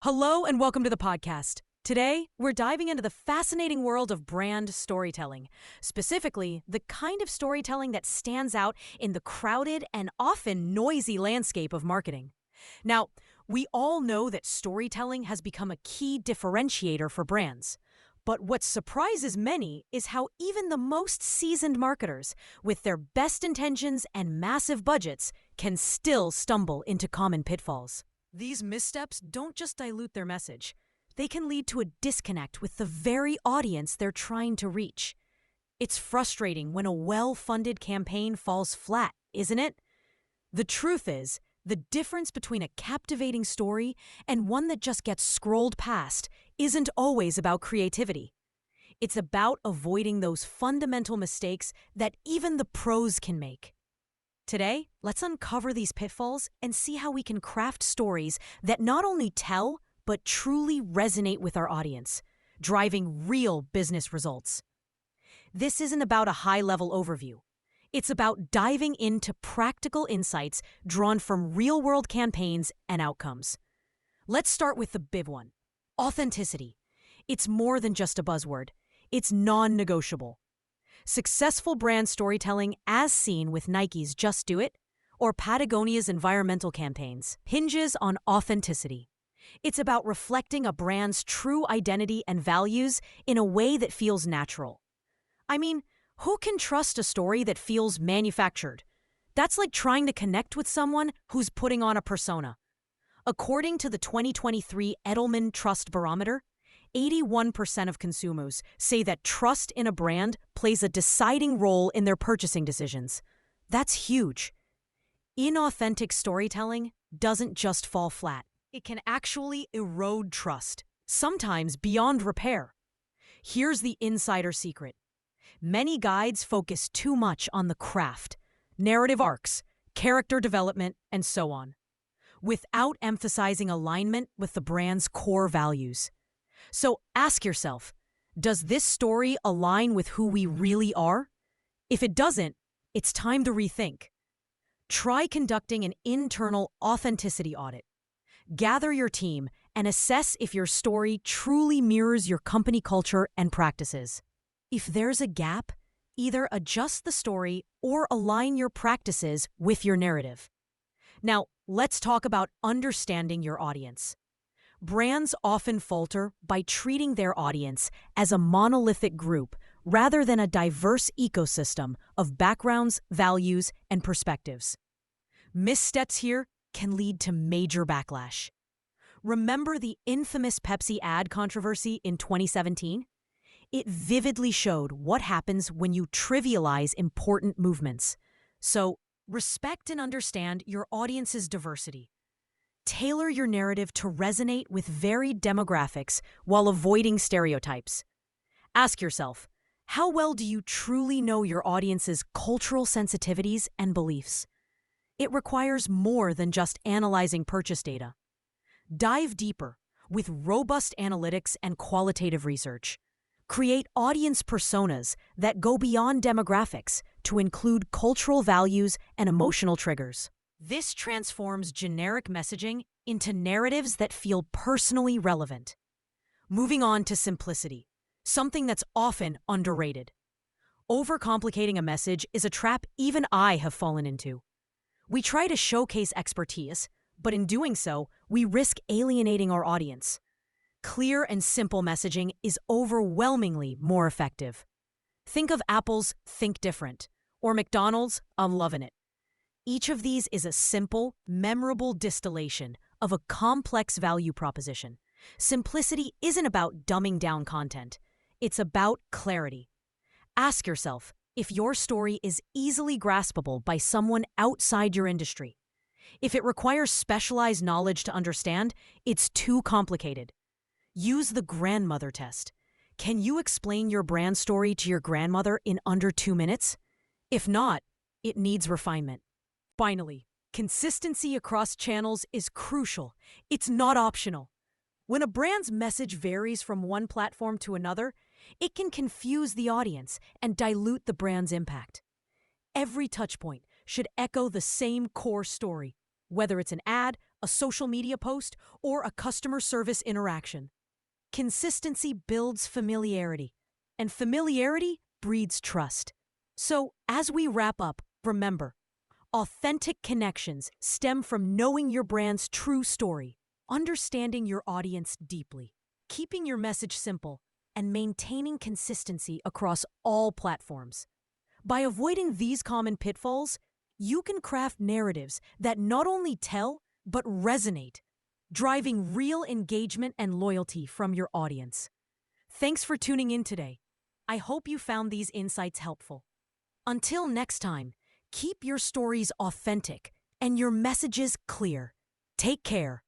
Hello and welcome to the podcast. Today, we're diving into the fascinating world of brand storytelling, specifically the kind of storytelling that stands out in the crowded and often noisy landscape of marketing. Now, we all know that storytelling has become a key differentiator for brands. But what surprises many is how even the most seasoned marketers, with their best intentions and massive budgets, can still stumble into common pitfalls. These missteps don't just dilute their message. They can lead to a disconnect with the very audience they're trying to reach. It's frustrating when a well-funded campaign falls flat, isn't it? The truth is, the difference between a captivating story and one that just gets scrolled past isn't always about creativity. It's about avoiding those fundamental mistakes that even the pros can make. Today, let's uncover these pitfalls and see how we can craft stories that not only tell, but truly resonate with our audience, driving real business results. This isn't about a high-level overview. It's about diving into practical insights drawn from real-world campaigns and outcomes. Let's start with the big one: authenticity. It's more than just a buzzword. It's non-negotiable. Successful brand storytelling, as seen with Nike's Just Do It or Patagonia's environmental campaigns, hinges on authenticity. It's about reflecting a brand's true identity and values in a way that feels natural. I mean, who can trust a story that feels manufactured? That's like trying to connect with someone who's putting on a persona. According to the 2023 Edelman Trust Barometer, 81% of consumers say that trust in a brand plays a deciding role in their purchasing decisions. That's huge. Inauthentic storytelling doesn't just fall flat. It can actually erode trust, sometimes beyond repair. Here's the insider secret. Many guides focus too much on the craft, narrative arcs, character development, and so on, without emphasizing alignment with the brand's core values. So ask yourself, does this story align with who we really are? If it doesn't, it's time to rethink. Try conducting an internal authenticity audit. Gather your team and assess if your story truly mirrors your company culture and practices. If there's a gap, either adjust the story or align your practices with your narrative. Now, let's talk about understanding your audience. Brands often falter by treating their audience as a monolithic group rather than a diverse ecosystem of backgrounds, values, and perspectives. Missteps here can lead to major backlash. Remember the infamous Pepsi ad controversy in 2017? It vividly showed what happens when you trivialize important movements. So, respect and understand your audience's diversity. Tailor your narrative to resonate with varied demographics while avoiding stereotypes. Ask yourself, how well do you truly know your audience's cultural sensitivities and beliefs? It requires more than just analyzing purchase data. Dive deeper with robust analytics and qualitative research. Create audience personas that go beyond demographics to include cultural values and emotional triggers. This transforms generic messaging into narratives that feel personally relevant. Moving on to simplicity, something that's often underrated. Overcomplicating a message is a trap even I have fallen into. We try to showcase expertise, but in doing so, we risk alienating our audience. Clear and simple messaging is overwhelmingly more effective. Think of Apple's Think Different, or McDonald's I'm Lovin' It. Each of these is a simple, memorable distillation of a complex value proposition. Simplicity isn't about dumbing down content. It's about clarity. Ask yourself if your story is easily graspable by someone outside your industry. If it requires specialized knowledge to understand, it's too complicated. Use the grandmother test. Can you explain your brand story to your grandmother in under 2 minutes? If not, it needs refinement. Finally, consistency across channels is crucial. It's not optional. When a brand's message varies from one platform to another, it can confuse the audience and dilute the brand's impact. Every touchpoint should echo the same core story, whether it's an ad, a social media post, or a customer service interaction. Consistency builds familiarity, and familiarity breeds trust. So, as we wrap up, remember, authentic connections stem from knowing your brand's true story, understanding your audience deeply, keeping your message simple, and maintaining consistency across all platforms. By avoiding these common pitfalls, you can craft narratives that not only tell, but resonate, driving real engagement and loyalty from your audience. Thanks for tuning in today. I hope you found these insights helpful. Until next time, keep your stories authentic and your messages clear. Take care.